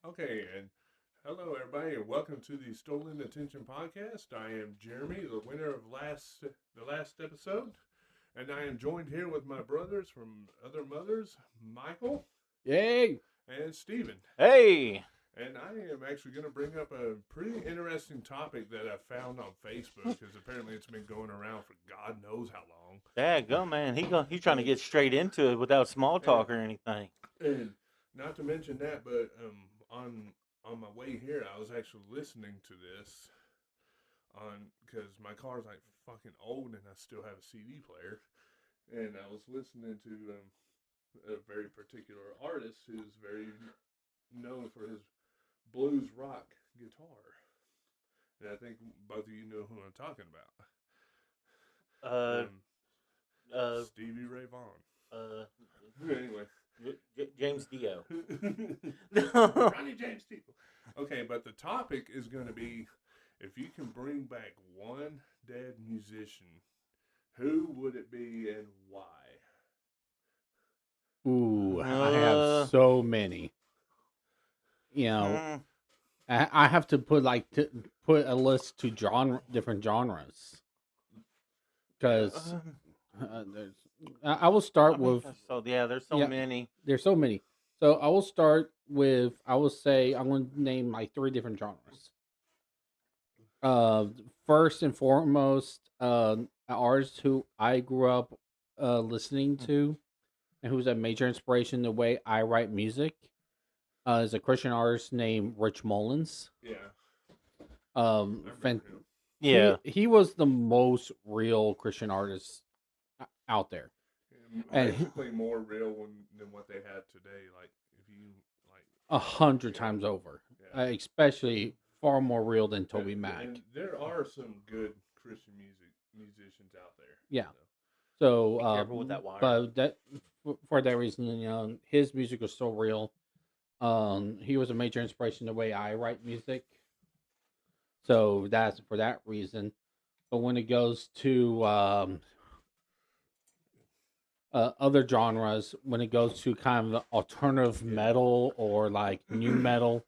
Okay, and hello everybody, and welcome to the Stolen Attention Podcast. I am Jeremy, the winner of the last episode, and I am joined here with my brothers from other mothers, Michael Yay! and Steven. Hey, And I am actually going to bring up a pretty interesting topic that I found on Facebook because apparently it's been going around for God knows how long. daggum, man. He's trying to get straight into it without small talk or anything. And not to mention that, but on my way here, I was actually listening to this on because my car's like fucking old and I still have a CD player, and I was listening to a very particular artist who's very known for his blues rock guitar, and I think both of you know who I'm talking about. Stevie Ray Vaughan. Anyway. James Dio. Ronnie James Dio. Okay, but the topic is going to be if you can bring back one dead musician, who would it be and why? Ooh, I have so many. You know, I have to put put a list to different genres because there's. I will start with. So yeah, there's so many. There's so many. So I will start with. I will say I'm going to name like three different genres. First and foremost, an artist who I grew up listening to, and who's a major inspiration in the way I write music, is a Christian artist named Rich Mullins. Yeah. Yeah. He was the most real Christian artist out there. And basically more real than what they had today. Like if you like 100 times over, especially far more real than Toby Mac. And there are some good Christian musicians out there. Yeah. So be careful with that wire. But that for that reason, his music was so real. He was a major inspiration in the way I write music. So that's for that reason. But when it goes to other genres, when it goes to kind of alternative metal or like new metal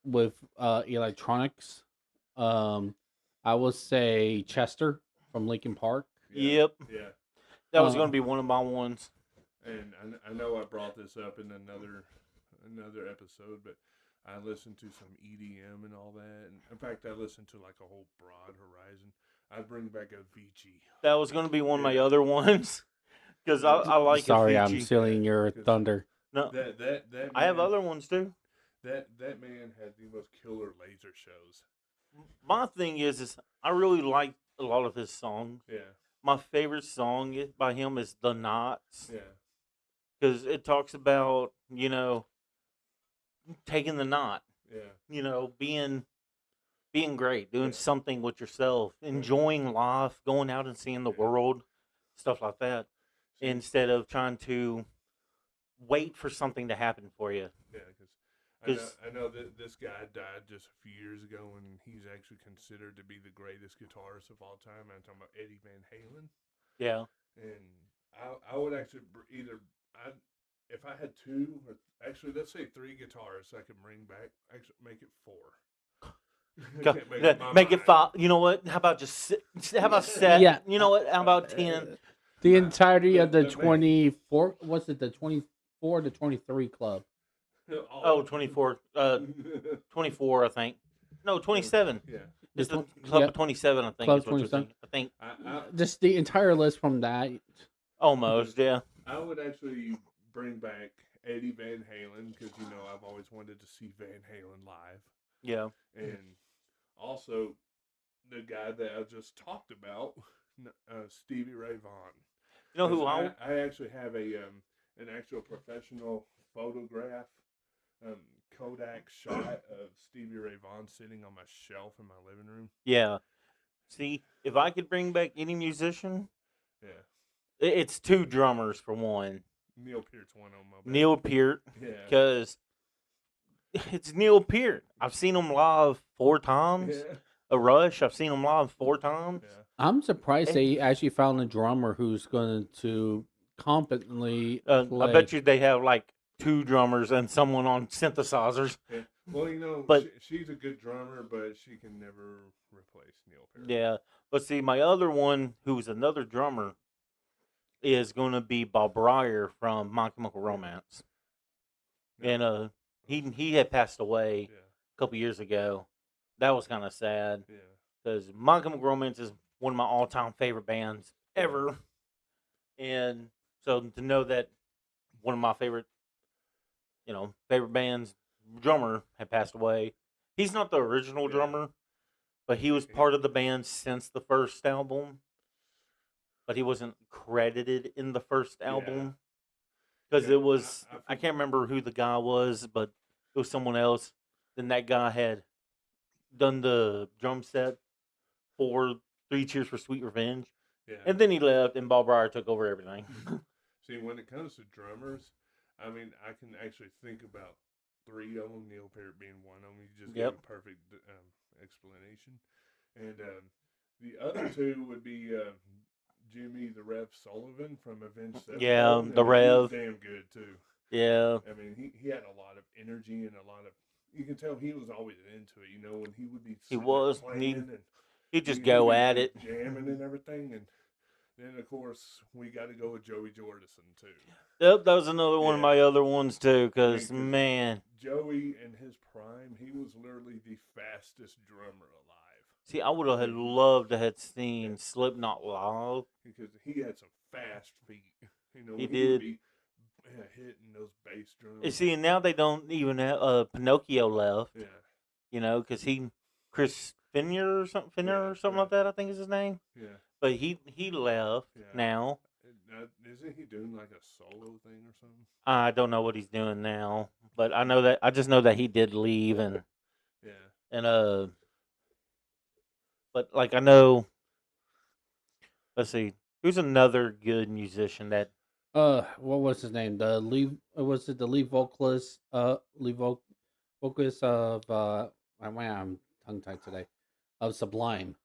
with electronics, I would say Chester from Linkin Park. Yep. Yeah. That was going to be one of my ones. And I know I brought this up in another episode, but I listened to some EDM and all that. And in fact, I listened to like a whole Broad Horizon. I'd bring back Avicii. That was going to be one of my other ones because I like. Sorry, Avicii. I'm stealing your thunder. No, that man, I have other ones too. That man had the most killer laser shows. My thing is I really like a lot of his songs. Yeah. My favorite song by him is "The Knots." Yeah. Because it talks about taking the knot. Yeah. Being great, doing something with yourself, enjoying life, going out and seeing the world, stuff like that, instead of trying to wait for something to happen for you. Yeah, because I know that this guy died just a few years ago, and he's actually considered to be the greatest guitarist of all time. I'm talking about Eddie Van Halen. Yeah. And I would actually if I had two, or actually let's say three guitarists I could bring back, actually make it four. Make it 5. You know what? How about how about 7? Yeah. You know what? How about 10? The entirety of the 24. What's it? The 24 to 23 club. Oh, 24. 24, I think. No, 27. Yeah. It's the club of 27, I think. Club is what you're 27. thinking. I think. Just the entire list from that. Almost, yeah. I would actually bring back Eddie Van Halen because I've always wanted to see Van Halen live. Yeah. And also the guy that I just talked about, Stevie Ray Vaughan. You know who I actually have an actual professional photograph Kodak shot of Stevie Ray Vaughan sitting on my shelf in my living room. Yeah. See, if I could bring back any musician, yeah, it's two drummers for one. Neil Peart's one on my back. Neil Peart, because it's Neil Peart. I've seen him live 4 times. Yeah. A Rush, I've seen him live 4 times. Yeah. I'm surprised they actually found a drummer who's going to competently play. I bet you they have like 2 drummers and someone on synthesizers. Yeah. Well, you know, But- she's a good drummer, but she can never replace Neil Peart. Yeah, but see, my other one, who's another drummer, is going to be Bob Breyer from My Chemical Romance, Yeah. and he had passed away Yeah. a couple years ago. That was kind of sad Yeah. because My Chemical Romance is one of my all-time favorite bands ever, and so to know that one of my favorite, favorite bands drummer had passed away. He's not the original Yeah. drummer, but he was part of the band since the first album. But he wasn't credited in the first Yeah. album because Yeah, it was I I can't remember who the guy was, but it was someone else. Then that guy had done the drum set for 3 Cheers for Sweet Revenge, Yeah. and then he left, and Bob Breyer took over everything. See, when it comes to drummers, I mean, I can actually think about 3 of them. Neil Peart being one of them. You just Yep. gave a perfect explanation. And the other 2 would be Jimmy the Rev Sullivan from Avenged Sevenfold. Yeah, I mean, the Rev. He's damn good too. Yeah, I mean, he had a lot of energy and a lot of. You can tell he was always into it. You know, when he would be sitting there was. playing and he'd just he'd go be at it. jamming and everything. And then of course we got to go with Joey Jordison too. Yep, that was another one of Yeah. my other ones too. Because Yeah, 'cause- man, Joey in his prime, he was literally the fastest drummer alive see, I would have loved to have seen Slipknot live. because he had some fast feet. You know, He would did. be hitting those bass drums. You see, and now they don't even have Pinocchio left. Yeah, Because Chris Finner or something, Yeah, or something yeah. like that, I think is his name. yeah. But he left Yeah. now. Isn't he doing like a solo thing or something? I don't know what he's doing now, but I just know that he did leave, and Yeah. but like I know. Let's see, who's another good musician that What was his name? The lead was it the lead vocalist? Vocalist of I'm tongue tied today. Of Sublime.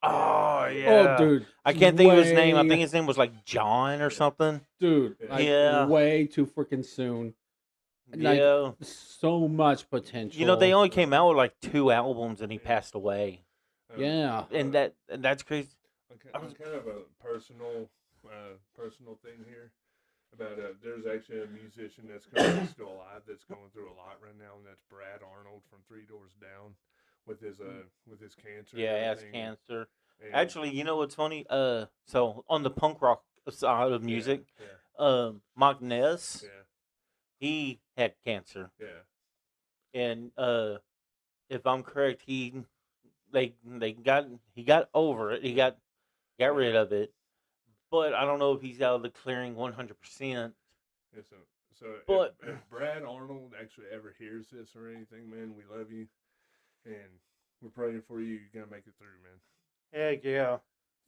Oh Oh, dude, I can't think of his name. I way- think his name was like John or something. dude, Yeah. like, Yeah. way too freaking soon. Like, Yeah. So much potential. You know, they only came out with like 2 albums and he passed away. Yeah. And that's crazy. I'm kind of a personal thing here about there's actually a musician that's currently still alive that's going through a lot right now, and that's Brad Arnold from Three Doors Down with his cancer. and Yeah, he has everything. cancer. And- Actually, you know what's funny? So on the punk rock side of music, Yeah, Mike Ness, yeah, he had cancer, yeah, and if I'm correct, he got over it. He got rid of it, but I don't know if he's out of the clearing 100%. yeah. So But- if Brad Arnold actually ever hears this or anything, man, we love you, and we're praying for you. You're gonna make it through, man. Heck yeah.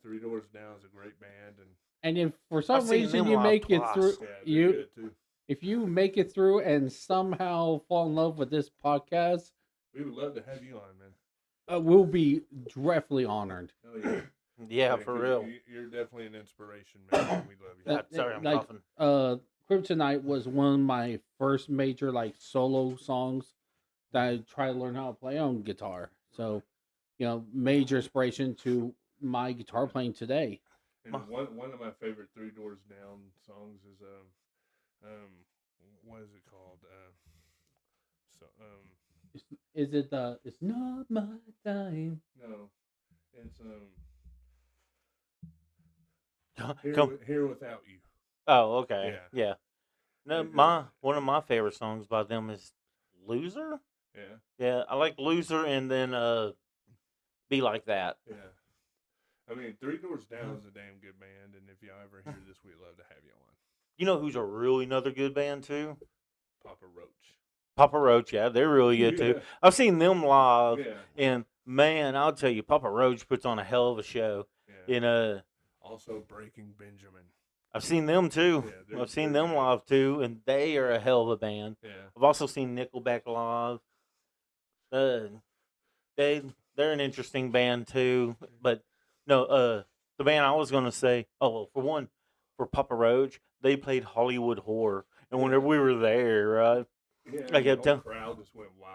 Three Doors Down is a great band, and And if for some I've seen reason them you live make it twice. through, yeah, they're you good too. if you make it through and somehow fall in love with this podcast, We would love to have you on, man. we'll be dreadfully honored. Hell yeah. Yeah, Yeah, for 'cause real. You're definitely an inspiration, man. We love you. Uh, Sorry, I'm like- coughing. Kryptonite was one of my first major like solo songs that I tried to learn how to play on guitar. So, major inspiration to my guitar playing today. And one of my favorite Three Doors Down songs is what is it called? Is it the It's Not My Time? No, it's Come. Here Without You. Oh, okay. Yeah. Yeah. No, Yeah. one of my favorite songs by them is "Loser." Yeah, Yeah, I like "Loser" and then "Be Like That." yeah. I mean, Three Doors Down is a damn good band, and if y'all ever hear this, we'd love to have you on. You know who's a really another good band too? Papa Roach. Papa Roach. Yeah, they're really good too. I've seen them live, Yeah, and man, I'll tell you, Papa Roach puts on a hell of a show. yeah. And Also, Breaking Benjamin. I've seen them too. Yeah, they're- I've seen they're them good. live too, and they are a hell of a band. Yeah, I've also seen Nickelback live. They're an interesting band too, but no, the band I was gonna say, oh well, for one, for Papa Roach, they played Hollywood Horror, And whenever we were there, right? Yeah, I the kept whole telling. crowd just went wild.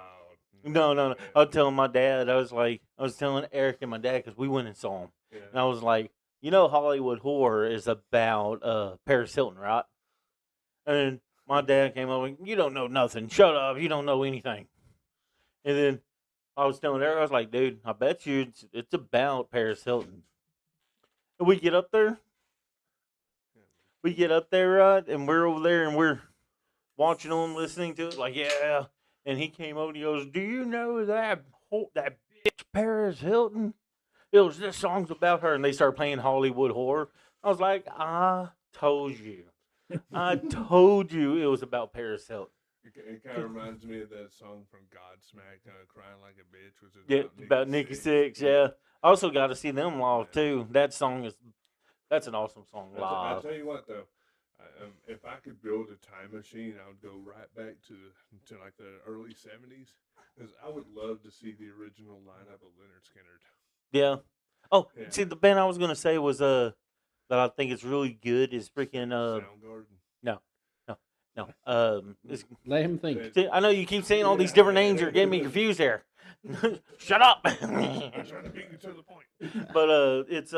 No. Yeah. I was telling my dad. I was telling Eric and my dad because we went and saw him, Yeah. and I was like, Hollywood Horror is about Paris Hilton, right? And my dad came over. You don't know nothing. Shut up. You don't know anything. And then I was telling Eric, I was like, dude, I bet you it's about Paris Hilton. And we get up there. Right? And we're over there and we're watching them, listening to it. Like, yeah. And he came over and he goes, do you know that bitch Paris Hilton? This song's about her. And they started playing Hollywood Horror. I was like, I told you. I told you it was about Paris Hilton. It kind of reminds me of that song from Godsmack, Crying Like a Bitch, which is About Nikki Sixx, yeah. I also got to see them live, too. That's an awesome song live. I'll tell you what, though. If I could build a time machine, I would go right back to like the early 70s, because I would love to see the original lineup of Lynyrd Skynyrd. Yeah. Oh, Yeah. see, the band I was going to say was that I think is really good is freaking Soundgarden. No. Let him think. See, I know you keep saying all these different names. You're getting me confused there. Shut up. I'm trying to beat you to the point. But it's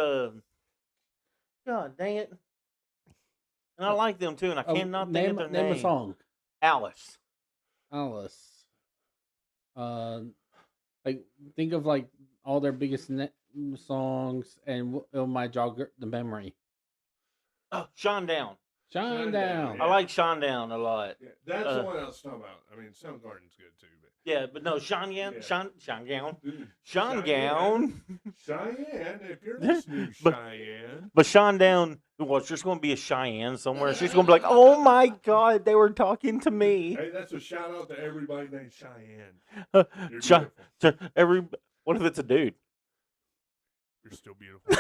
God dang it. And I like them too, and I cannot think of their name. Name a song. Alice. Like think of like all their biggest songs, and it might jog the memory. Oh, Shine Down. Shine Down. I like Shine Down a lot. Yeah, that's the one I was talking about. I mean, Soundgarden's good too, but But no, Shine Down. Yeah. Shine Down. Shine Cheyenne. Down. Cheyenne, if you're listening, Cheyenne. But Shine Down, well, there's going to be a Cheyenne somewhere. She's going to be like, oh my God, they were talking to me. Hey, that's a shout out to everybody named Cheyenne. You're Chi- beautiful. What if it's a dude? You're still beautiful.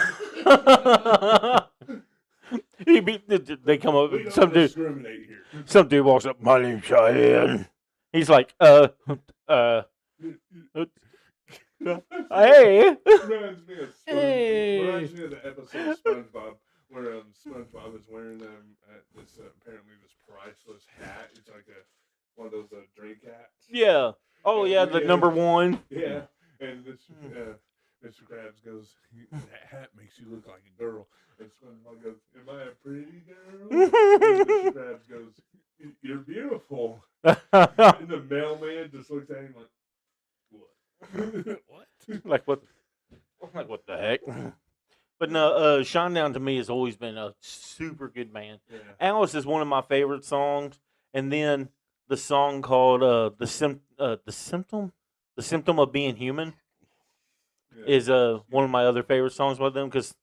They come up, We don't some dude discriminate here. walks up, my name's Cheyenne. He's like, hey. Reminds me of Hey. reminds me of the episode of SpongeBob where SpongeBob is wearing this apparently this priceless hat. It's like one of those drink hats. Yeah. Oh, yeah, the number one. Yeah, and this Mr. Krabs goes, that hat makes you look like a girl. And SpongeBob goes, am I a pretty girl? And Mr. Krabs goes, you're beautiful. And the mailman just looks at him like, what? What? What the heck? But no, Shine Down to me has always been a super good band. Yeah. Alice is one of my favorite songs, and then the song called the symptom of being human Yeah. is one of my other favorite songs by them, because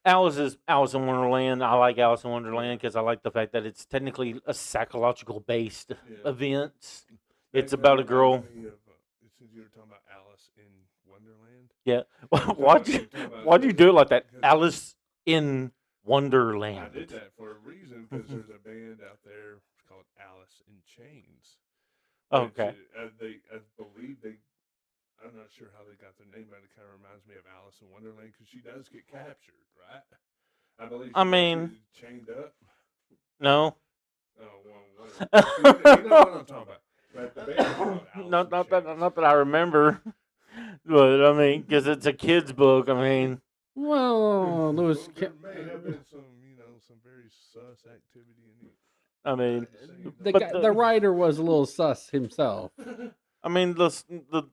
Alice is Alice in Wonderland. I like Alice in Wonderland because I like the fact that it's technically a psychological based event. It's That about a girl. reminds me of, since you were talking about Alice in Wonderland. Yeah. Why'd you do it like that? Alice in Wonderland. I did that for a reason, because there's a band out there called Alice in Chains. Okay. I believe I'm not sure how they got their name, but it kind of reminds me of Alice in Wonderland, because she does get captured, right? I believe. Chained up. No. Oh well, whatever. You know what I'm talking about. But the band is called Alice in Chains. Not that I remember. But I mean, because it's a kid's book. I mean, Well, There Lewis. may have been some very sus activity in it. I mean, The writer was a little sus himself. I mean, the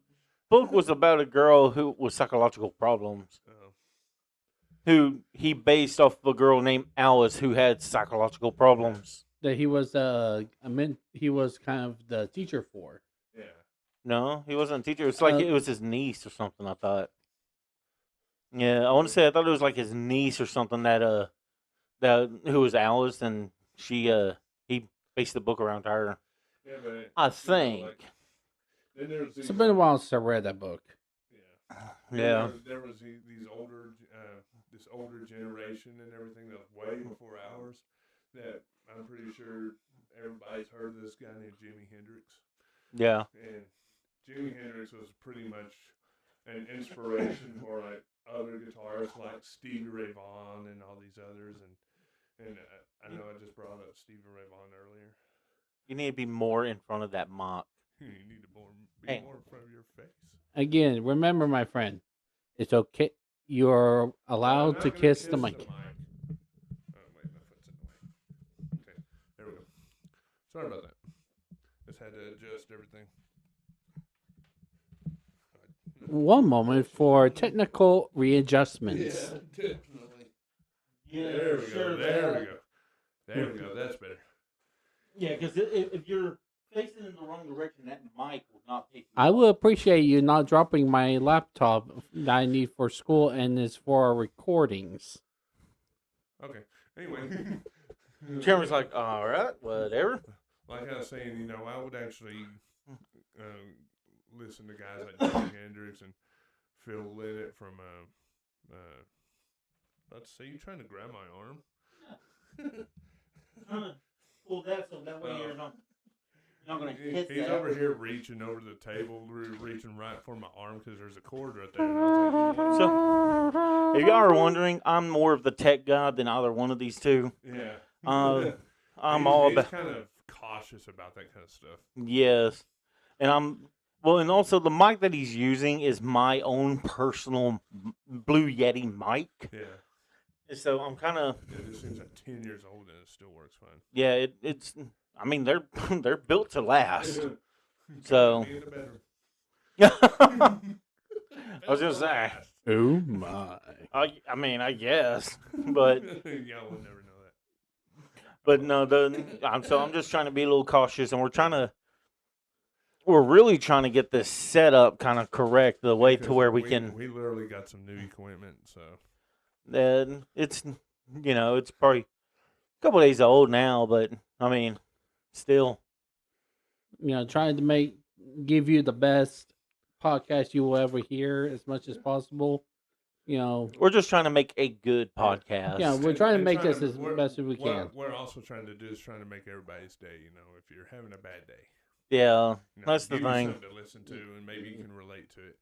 book was about a girl who with psychological problems, who he based off of a girl named Alice who had psychological problems. That he was he was kind of the teacher for. Yeah. No, he wasn't a teacher. It's like it was his niece or something. I thought. Yeah, I want to say I thought it was like his niece or something that who was Alice, and he based the book around her. Yeah, but I think. Then there was It's been a while since I read that book. Yeah. There was these older, this older generation and everything that was way before ours. That I'm pretty sure everybody's heard of this guy named Jimi Hendrix. Yeah. And Jimi Hendrix was pretty much an inspiration for like other guitarists like Stevie Ray Vaughan and all these others. And I know I just brought up Stevie Ray Vaughan earlier. You need to be more in front of that mic. You need to be Hey. more in front of your face. Again, remember, my friend, it's okay. You're I'm allowed not to gonna kiss the mic. Oh, wait, my foot's in the way. Okay, there we go. Sorry about that. Just had to adjust everything. One moment for technical readjustments. definitely. Yeah, There we go. There we go. There we go. That's better. Yeah, because if you're facing in the wrong direction, that mic will not pick you I up. will appreciate you not dropping my laptop that I need for school and is for our recordings. Okay. Anyway. Jeremy's like, all right, whatever. Like I was saying, I would actually listen to guys like Jimi Hendrix and Phil Lynott from. Let's see, you trying to grab my arm? Trying to pull that so that way you're not going to hit He's that. over here reaching over the table, reaching right for my arm because there's a cord right there. And I was like, So, if y'all are wondering, I'm more of the tech guy than either one of these two. yeah. I'm he's, all he's about. kind of cautious about that kind of stuff. Yes, and and also the mic that he's using is my own personal Blue Yeti mic. Yeah. So I'm kind of This thing's like 10 years old and it still works fine. yeah. It's I mean they're built to last. So Be in the bedroom. I was gonna say. Oh my. I mean I guess, but Y'all would never know that. but no I'm just trying to be a little cautious, and we're really trying to get this setup kind of correct the way to Because where we can. We literally got some new equipment, so. And it's it's probably a couple days old now, but I mean, still. Trying to give you the best podcast you will ever hear as much as possible. We're just trying to make a good podcast. Yeah, we're trying to make this as we're- best as we what can. we're also trying to do is trying to make everybody's day. If you're having a bad day, Yeah, that's the give you thing. something to listen to, and maybe you can relate to it.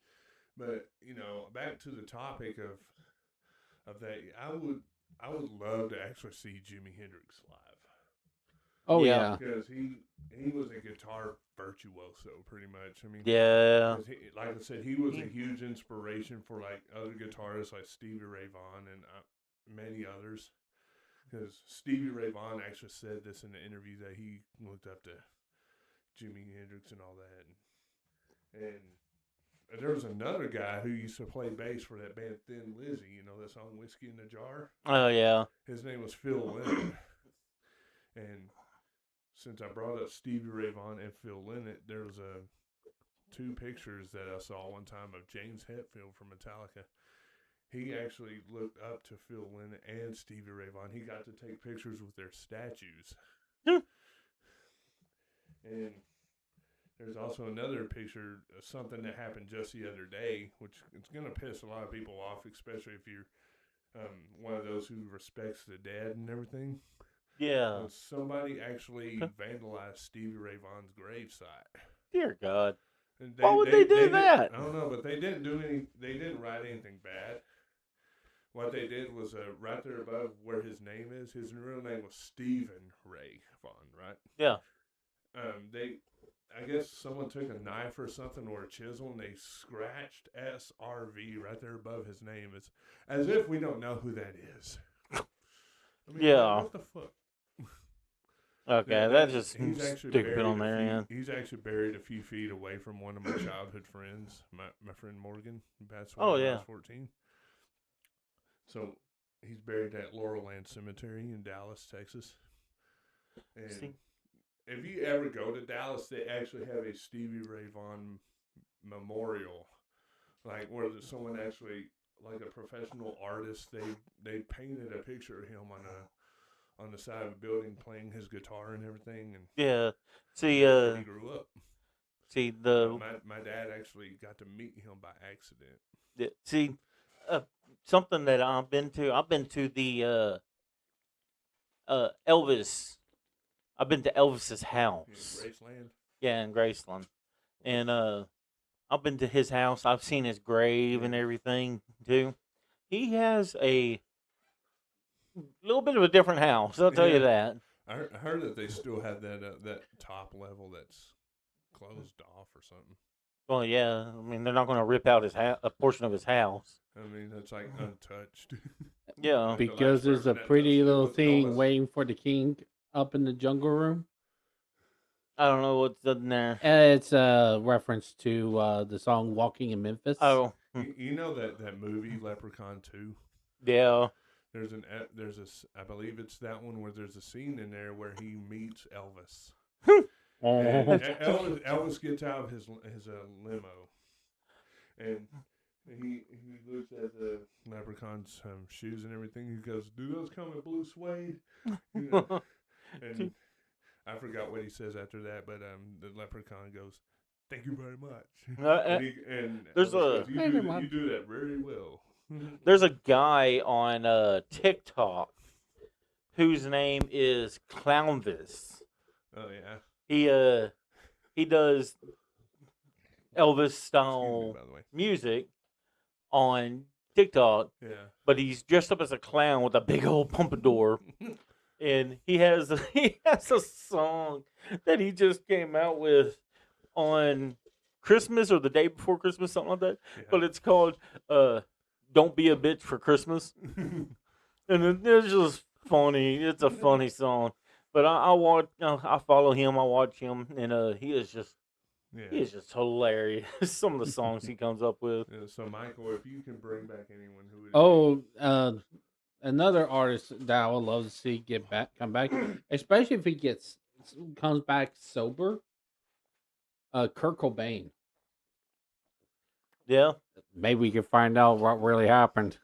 But back to the topic of that, I would love to actually see Jimi Hendrix live. Oh Yeah. yeah. Because he was a guitar virtuoso, pretty much. I mean, Yeah, 'cause like I said, he was a huge inspiration for like other guitarists like Stevie Ray Vaughan and many others. Because Stevie Ray Vaughan actually said this in the interview that he looked up to Jimi Hendrix and all that. And there was another guy who used to play bass for that band Thin Lizzy, that song Whiskey in the Jar. oh yeah, His name was Phil Lynott. And since I brought up Stevie Ray Vaughan and Phil Lynott, there was two pictures that I saw one time of James Hetfield from Metallica. He actually looked up to Phil Lynott and Stevie Ray Vaughan. He got to take pictures with their statues. And there's also another picture of something that happened just the other day, which it's going to piss a lot of people off, especially if you're one of those who respects the dead and everything. yeah. Somebody actually vandalized Stevie Ray Vaughan's gravesite. Dear God, And why would they do that? I don't know, but they didn't do any. They didn't write anything bad. What they did was right there above where his name is. His real name was Stephen Ray Vaughan, right? Yeah. I guess someone took a knife or something or a chisel and they scratched SRV right there above his name. It's as if we don't know who that is. I mean, Yeah. What the fuck? Okay, that's just He's actually stupid buried on their end. He's actually buried a few feet away from one of my childhood friends, my friend Morgan, who passed away Oh, when I yeah. was 14. So he's buried at Laurelland Cemetery in Dallas, Texas. And See? if you ever go to Dallas, they actually have a Stevie Ray Vaughan memorial, like where someone actually, like a professional artist, they painted a picture of him on the side of a building playing his guitar and everything, and Yeah. See, where he grew up. see the My dad actually got to meet him by accident. see something that I've been to. I've been to the Elvis. I've been to Elvis's In house. Graceland. Yeah, in Graceland, and I've been to his house. I've seen his grave and everything too. He has a little bit of a different house. I'll tell you Yeah. that. I heard that they still have that top level that's closed off or something. Well, yeah. I mean, they're not going to rip out a portion of his house. I mean, it's like untouched. Yeah. Like the last Because there's a person that pretty touched it little was thing Elvis. waiting for the king up in the jungle room. I don't know what's in there. It's a reference to the song "Walking in Memphis." Oh, You know that movie Leprechaun 2? yeah. I believe it's that one where there's a scene in there where he meets Elvis. Oh. And Elvis gets out of his limo, and he looks at the leprechaun's shoes and everything. He goes, "Do those come in blue suede?" You know, and I forgot what he says after that, but the leprechaun goes, "Thank you very much." And There's Elvis a- goes, Thank you, Mom. you do that very well. There's a guy on TikTok whose name is Clownvis. Oh yeah. He does Elvis Excuse me, style by the way. music on TikTok, Yeah. but he's dressed up as a clown with a big old pompadour, and he has a song that he just came out with on Christmas or the day before Christmas, something like that. Yeah. But it's called "Don't Be a Bitch for Christmas," and it's just funny. It's a funny song. But I follow him. I watch him, and he is just hilarious. Some of the songs he comes up with. Yeah, so Michael, if you can bring back anyone who would it Oh, another artist that I would love to see come back, especially if he comes back sober. Kurt Cobain. Yeah. Maybe we can find out what really happened.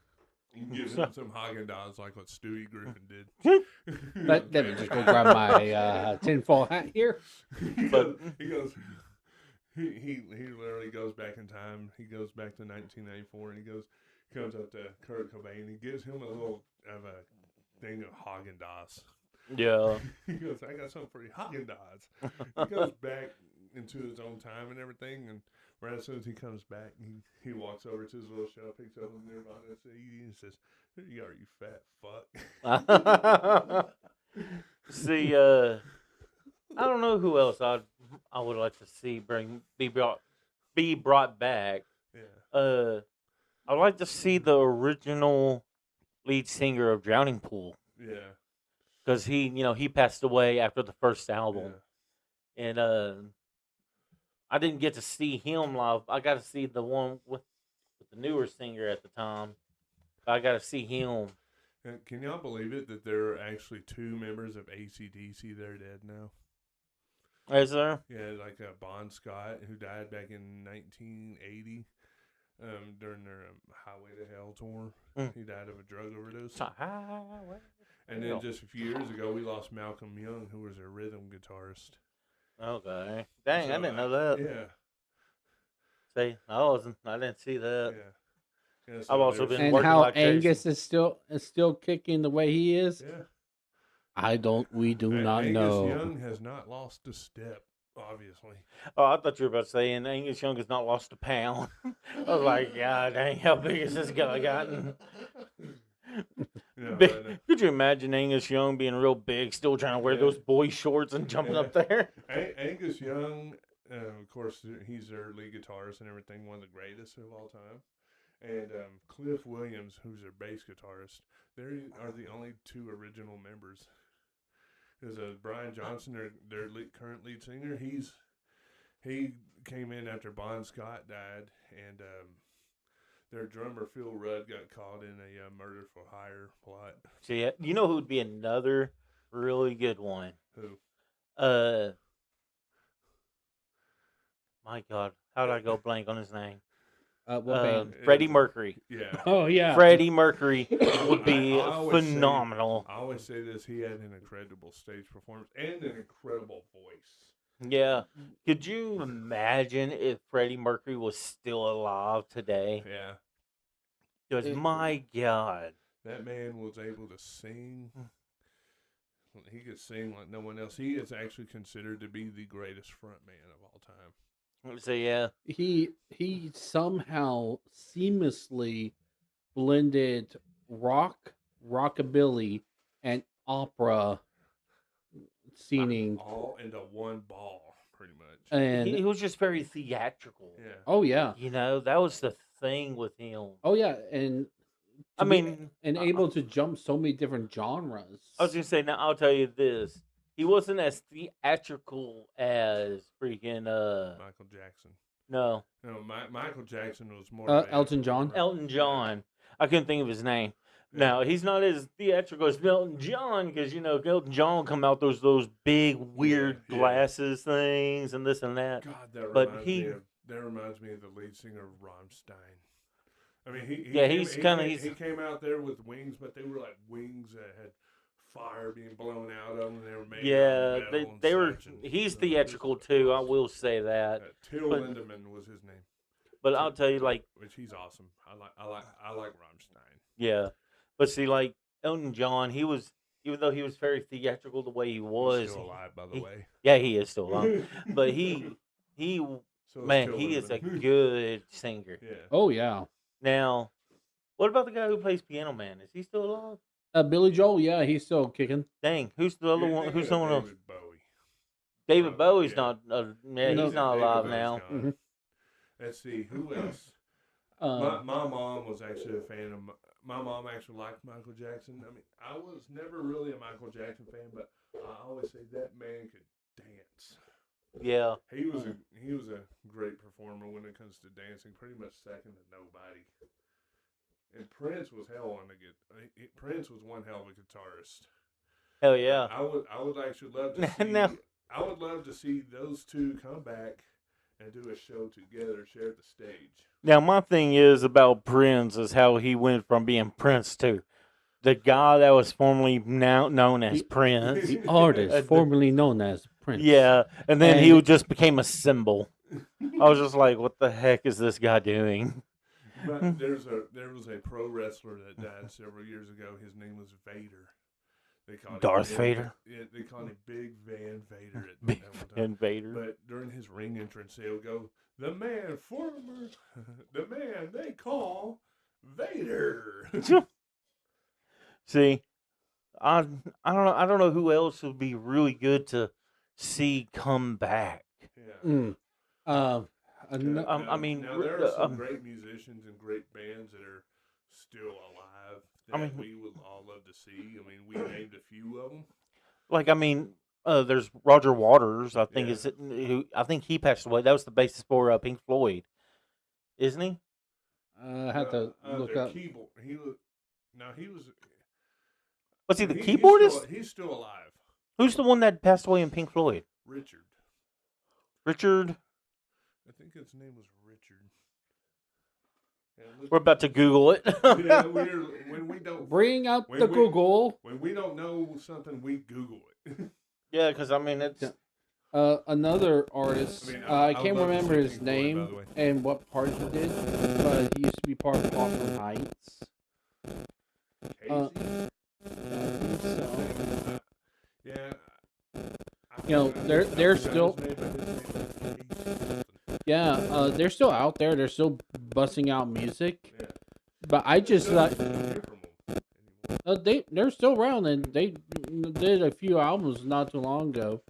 You can give him some Haagen-Dazs like what Stewie Griffin did. Let me just go grab my tinfoil hat here. he goes. He literally goes back in time. He goes back to 1994, and comes up to Kurt Cobain. He gives him a little of a thing of Haagen-Dazs. Yeah. He goes, "I got something for you, Haagen-Dazs." He goes back into his own time and everything, and right as soon as he comes back, he walks over to his little shelf, picks up a Nirvana CD, and says, "Here you are, you fat fuck." See, I don't know who else I would like to see be brought back. Yeah. I'd like to see the original lead singer of Drowning Pool, Yeah. because he passed away after the first album, Yeah. and I didn't get to see him live. I got to see the one with the newer singer at the time. I got to see him. Can y'all believe it that there are actually 2 members of AC/DC that are dead now? Is there? Yeah, like Bon Scott, who died back in 1980 during their Highway to Hell tour. Mm. He died of a drug overdose. Highway And then just a few years ago, we lost Malcolm Young, who was a rhythm guitarist. Okay. Dang, So, I didn't know that. Yeah. See, I didn't see that. Yeah. I've also been And working how like crazy. Angus is still kicking the way he is. Yeah. We do not Angus know. Young has not lost a step, obviously. Oh, I thought you were about to say, and Angus Young has not lost a pound. I was like, God dang, how big has this guy gotten? No, Could you imagine Angus Young being real big, still trying to wear those boy shorts and jumping up there? Angus Young, of course, he's their lead guitarist and everything, one of the greatest of all time. And Cliff Williams, who's their bass guitarist, they are the only 2 original members. There's Brian Johnson, their current lead singer. He came in after Bon Scott died, and their drummer Phil Rudd got caught in a murder for hire plot. See, you know who would be another really good one? Who? My God, how did I go blank on his name? What band? Freddie Mercury. Yeah. Oh yeah, Freddie Mercury would be I always say- phenomenal. I always say this: he had an incredible stage performance and an incredible voice. Yeah. Could you imagine if Freddie Mercury was still alive today? Yeah, Because my God. that man was able to sing. He could sing like no one else. He is actually considered to be the greatest frontman of all time. So yeah. he somehow seamlessly blended rockabilly, and opera scening. all into one ball, pretty much. And He was just very theatrical. Yeah. oh yeah, You know, that was the thing with him. oh yeah, and I to be- mean, and able to jump so many different genres. I was gonna say, now I'll tell you this: he wasn't as theatrical as freaking Michael Jackson. no, No, Michael Jackson was more. of a- Elton John? Elton John. I couldn't think of his name. Yeah. Now he's not as theatrical as Elton John because Elton John will come out those big weird yeah. glasses things and this and that. God, that But reminds he- me of the lead singer of Rammstein. I mean, he Yeah, came, he's he kinda- came- he's- he came out there with wings, but they were like wings that had fire being blown out of them, and they were made. Yeah, out of metal and they were. such, and- He's so it was- theatrical too. I will say that. Till but- Lindemann was his name, But I'll tell you, like, which he's awesome. I like Rammstein. yeah. But see, like Elton John, he was, even though he was very theatrical the way he was. He's still alive, by the way. Yeah, he is still alive. But he, So is man, Till he is a Lindemann. good singer. Yeah. Oh yeah, Now, what about the guy who plays Piano Man? Is he still alive? Billy Joel. Yeah, he's still kicking. Dang, who's the other You're one? thinking Who's of someone else? David Bowie. David Bowie's yeah. not. Yeah, No, he's not David alive Bowie's now. gone. Mhm. Let's see who else. Uh, My mom was actually a fan of. My mom actually liked Michael Jackson. I mean, I was never really a Michael Jackson fan, but I always say that man could dance. Yeah, He was a great performer when it comes to dancing. Pretty much second to nobody. And Prince was hell on the Prince was one hell of a guitarist. hell yeah. I would actually love to see. Now- I would love to see those two come back and do a show together, share the stage. Now, my thing is about Prince is how he went from being Prince to the guy that was formerly now known as Prince. the artist formerly known as Prince. Yeah, and then he And- just became a symbol. I was just like, what the heck is this guy doing? But there was a pro wrestler that died several years ago. His name was Vader. They called Darth him Vader? Yeah, they called him Big Van Vader at Big that one time. Invader. But during his ring entrance, they would go, the man they call Vader. See, I don't know who else would be really good to see come back. Yeah. Mm. I mean, now there are some great musicians and great bands that are still alive that I mean- we would all love to see. I mean, we named a few of them. Like, I mean, there's Roger Waters. I think Yeah. I think he passed away. That was the bassist for Pink Floyd, isn't he? I have to look their up. Keyboard. He was. Was he the he's keyboardist? He's still alive. Who's the one that passed away in Pink Floyd? Richard. Richard. I think his name was Richard. Yeah, look- We're about to Google it. Yeah, when we don't Bring up When the we- Google. when we don't know something, we Google it. Yeah, because I mean it's Yeah. Another artist. I mean, I I can't would love to remember see his Pink Floyd, by name the way. and what part he did, but he used to be part of Hawthorne Heights. Casey? I think so. Yeah. You know, they're I forgot still- his name, but his name was Casey something. Yeah, they're still out there. They're still busting out music. Yeah. But I just Still like don't hear from him anymore. they're still around and they did a few albums not too long ago.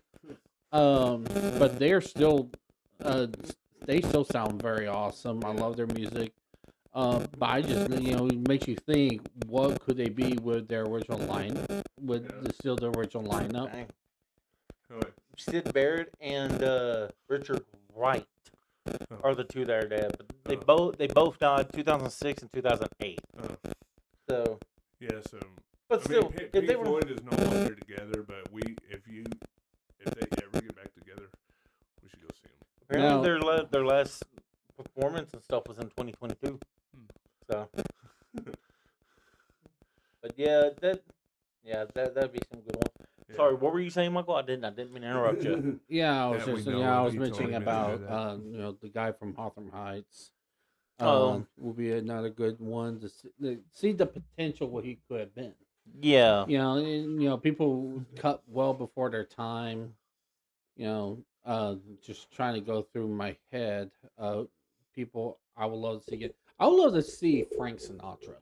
But they're still they still sound very awesome. I love their music. But I just it makes you think what could they be with their original line with still the original lineup. dang. Oh, wait. Sid Barrett and Richard Wright are the two that are dead, but they both died 2006 and 2008. Oh. So, Yes. but I still, mean, if Pink they were Floyd is no longer together, but if they ever get back together, we should go see them. apparently Now- their last performance and stuff was in 2022. Hmm. So, but that'd be some good one. Yeah. Sorry, what were you saying, Michael? I didn't mean to interrupt you. Yeah, I was Yeah, we just know I was he told mentioning me to do about that. the guy from Hawthorne Heights. Oh. Will be another good one to see the potential what he could have been. Yeah, People cut well before their time. Just trying to go through my head. People I would love to see it. I would love to see Frank Sinatra.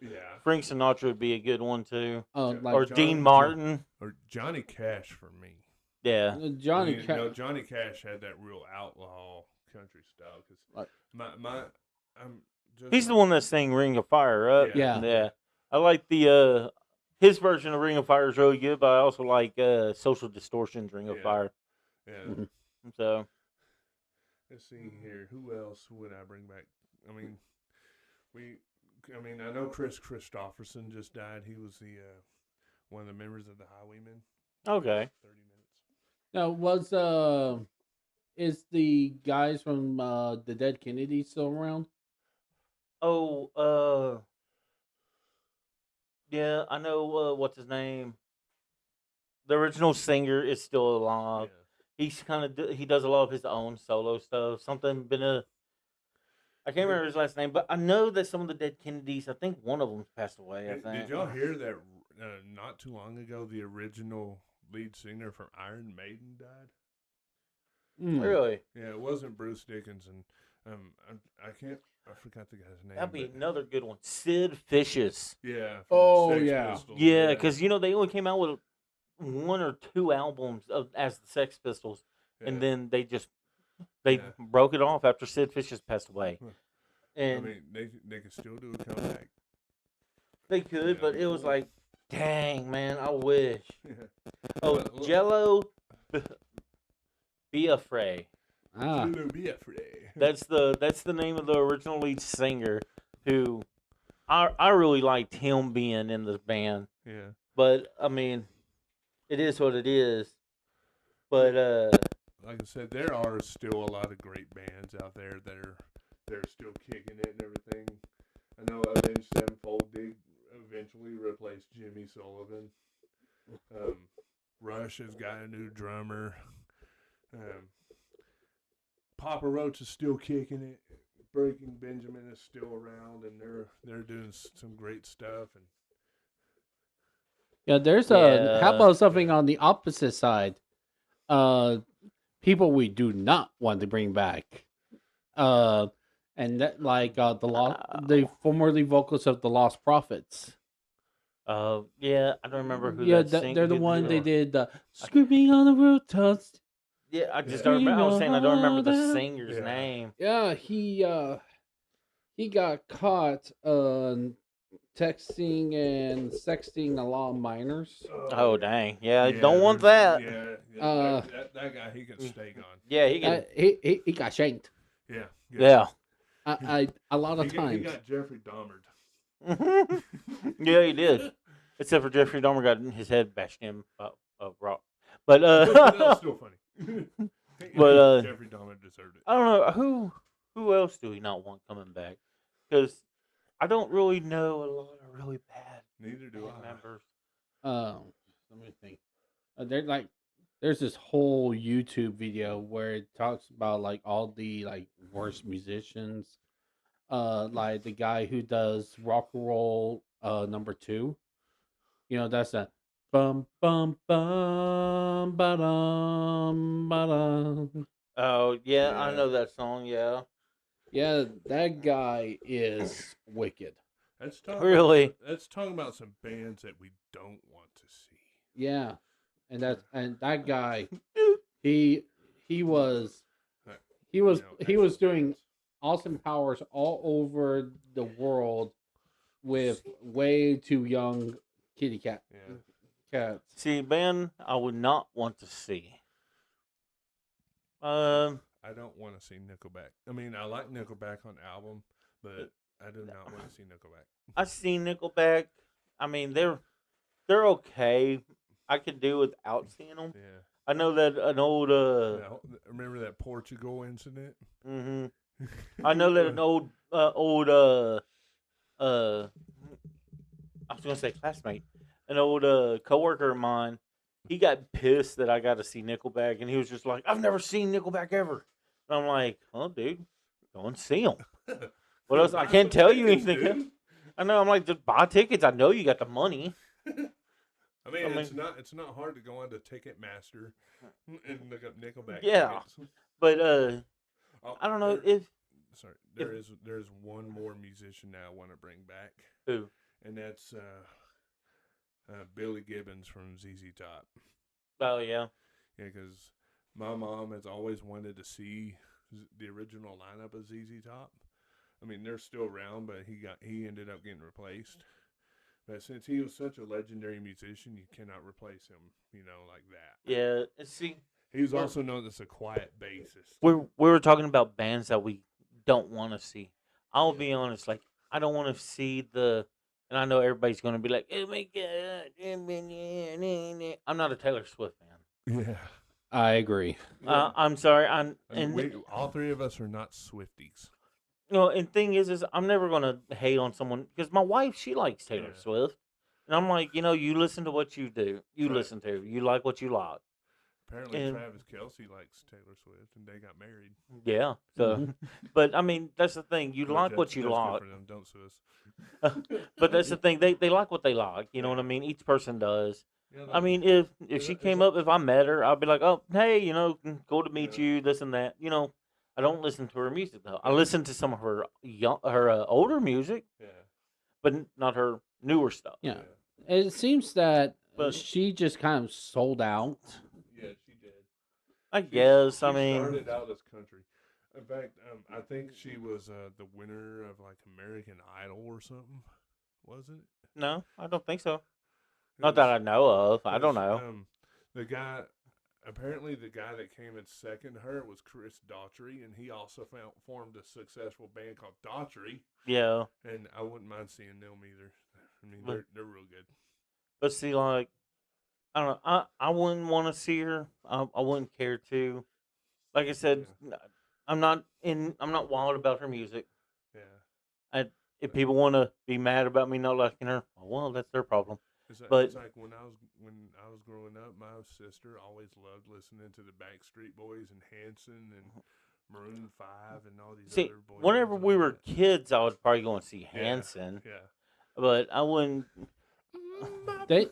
Yeah. Frank Sinatra would be a good one too, Yeah. Like or John- Dean Martin. Or Johnny Cash for me. Yeah. Johnny Johnny Cash had that real outlaw country style. Because Like- I'm just He's the one that sang Ring of Fire, right? Yeah. Yeah. I like the his version of Ring of Fire is really good, but I also like Social Distortion's Ring of Yeah. Fire. Yeah. Mhm. So Let's see here. Who else would I bring back? I mean, I know Chris Christopherson just died. He was the one of the members of the Highwaymen. okay. 30 minutes. Now is the guys from the Dead Kennedys still around? Oh, yeah, I know what's his name. The original singer is still alive. He's he does a lot of his own solo stuff. I can't remember his last name, but I know that some of the Dead Kennedys. I think one of them's passed away. I think. Did y'all hear that not too long ago? The original lead singer from Iron Maiden died. Really? Yeah, it wasn't Bruce Dickinson. I forgot the guy's name. That'd be but- another good one. Sid Vicious. Yeah. from Oh, Sex yeah. Pistols, Yeah, because they only came out with 1 or 2 albums as the Sex Pistols, and then they Yeah. broke it off after Sid Vicious passed away. Huh. And they could still do a comeback. they could, Yeah. but it was like, dang man, I wish. Oh, Well, Jello Biafra. Ah, Be afraid. That's the name of the original lead singer, who I really liked him being in the band. Yeah. But I mean, it is what it is. But Like I said, there are still a lot of great bands out there that they're still kicking it and everything. I know Avenged Sevenfold did eventually replace Jimmy Sullivan. Rush has got a new drummer. Papa Roach is still kicking it. Breaking Benjamin is still around, and they're doing some great stuff. And yeah. There's Yeah. how about something on the opposite side? People we do not want to bring back. And that the formerly vocalists of the Lost Prophets. yeah, I don't remember who. Yeah, that they're the who one they were. did screaming on the rooftops. Yeah, I just Yeah. don't remember. I was saying I don't remember the Yeah. singer's name. Yeah, he got caught texting and sexting a lot of minors. Oh dang! Yeah, don't want that. Yeah, that guy, he can stay gone. Yeah, he can. He got shanked. Yeah. Yeah. A lot of He times. got Jeffrey Dahmered. Yeah, he did. Except for Jeffrey Dahmer got his head bashed in rock. But That was still funny. But, Jeffrey Dahmer deserved it. I don't know who else do we not want coming back? Because I don't really know a lot of really bad Neither do I. members. Let me think. There's this whole YouTube video where it talks about like all the like worst musicians. Like the guy who does rock and roll #2. That's a bum bum bum ba-dum ba-dum. Oh yeah, I Yeah. know that song. Yeah, Yeah, that guy is wicked. Let's talk Really? Let's talk about some bands that we don't want to see. Yeah, and that guy, he was he was excellent doing bands. Austin Powers all over the world with way too young kitty cats. see, band I would not want to see. I don't want to see Nickelback. I mean, I like Nickelback on album, but I do not want to see Nickelback. I've seen Nickelback. I mean, they're okay. I could do without seeing them. Yeah. I know that an old Now, remember that Portugal incident? hmm I know that an old I was gonna say classmate, an old coworker of mine. He got pissed that I got to see Nickelback, and he was just like, "I've never seen Nickelback ever." And I'm like, "Oh, dude, go and see them." What else? I Buy can't some tell you tickets, anything. dude. I know. I'm like, just buy tickets. I know you got the money. I mean, I it's not hard to go onto Ticketmaster and look up Nickelback. Yeah. tickets. But Oh, I don't know there- if Sorry, there's one more musician now I want to bring back, who. and that's Billy Gibbons from ZZ Top. Oh yeah. Yeah, because my mom has always wanted to see the original lineup of ZZ Top. I mean, they're still around, but he ended up getting replaced. But since he was such a legendary musician, you cannot replace him, like that. Yeah, and see, He was we're, also known as a quiet bassist. we were talking about bands that we don't want to see. I'll be honest, like I don't want to see and I know everybody's going to be like, "Oh my god, I'm not a Taylor Swift fan." Yeah. I agree. I'm sorry, All three of us are not Swifties. and thing is I'm never gonna hate on someone because my wife she likes Taylor Yeah. Swift, and I'm like, you listen to what you do, you Right. listen to, you like what you like. Apparently, And- Travis Kelce likes Taylor Swift, and they got married. Yeah, so, but I mean that's the thing, you But like what you that's good like, for them. Don't sue us. but that's the thing, they like what they like. You know what I mean? Each person does. Yeah, I mean, if she came up, if I met her, I'd be like, oh, hey, cool to meet you, this and that. I don't listen to her music though. I listen to some of her older music, yeah, but not her newer stuff. Yeah. It seems that But- she just kind of sold out. yeah, she did. I guess. She I mean, started out as country. In fact, I think she was the winner of like American Idol or something. Wasn't it? no, I don't think so. It Not that I was- know of. I it don't was, know. Apparently the guy that came in second to her was Chris Daughtry, and he also formed a successful band called Daughtry. Yeah, And I wouldn't mind seeing them either. I mean, But- they're real good. but see, like, I don't know. I wouldn't want to see her. I wouldn't care to. Like I said, I'm not wild about her music. Yeah. If people want to be mad about me not liking her, well, that's their problem. It's But- like when I was growing up, my sister always loved listening to the Backstreet Boys and Hanson and Maroon 5 and all these See, other boys. whenever we were kids, I would probably go and see Yeah. Hanson, Yeah. but I wouldn't. They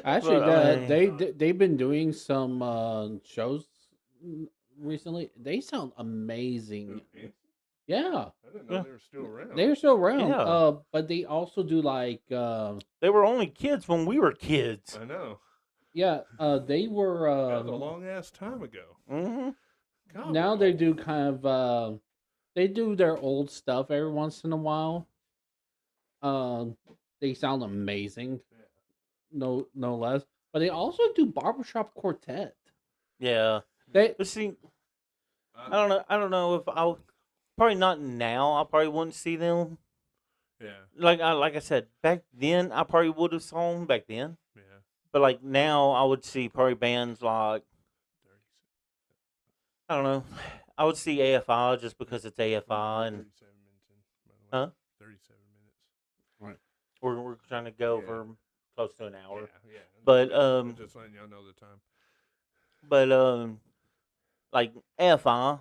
actually But, I mean- they've been doing some shows recently. They sound amazing. Yeah, I didn't know Yeah. they were still around. they're still around. Yeah. But they also do like They were only kids when we were kids. I know. they were That was a long ass time ago. Hmm God, now we're they old. do kind of they do their old stuff every once in a while. They sound amazing, Yeah. no less. But they also do barbershop quartet. Yeah, They but see, I don't know. I don't know if I'll probably not now. I probably wouldn't see them. Yeah. Like I said back then, I probably would have saw them back then. Yeah. But like now, I would see probably bands like 30, I don't know. I would see AFI just because it's AFI, and 37 minutes in, by the way. Huh? 37 minutes. we're trying to go Yeah. for close to an hour. Yeah, yeah. But, I'm just letting y'all know the time. But like AFI,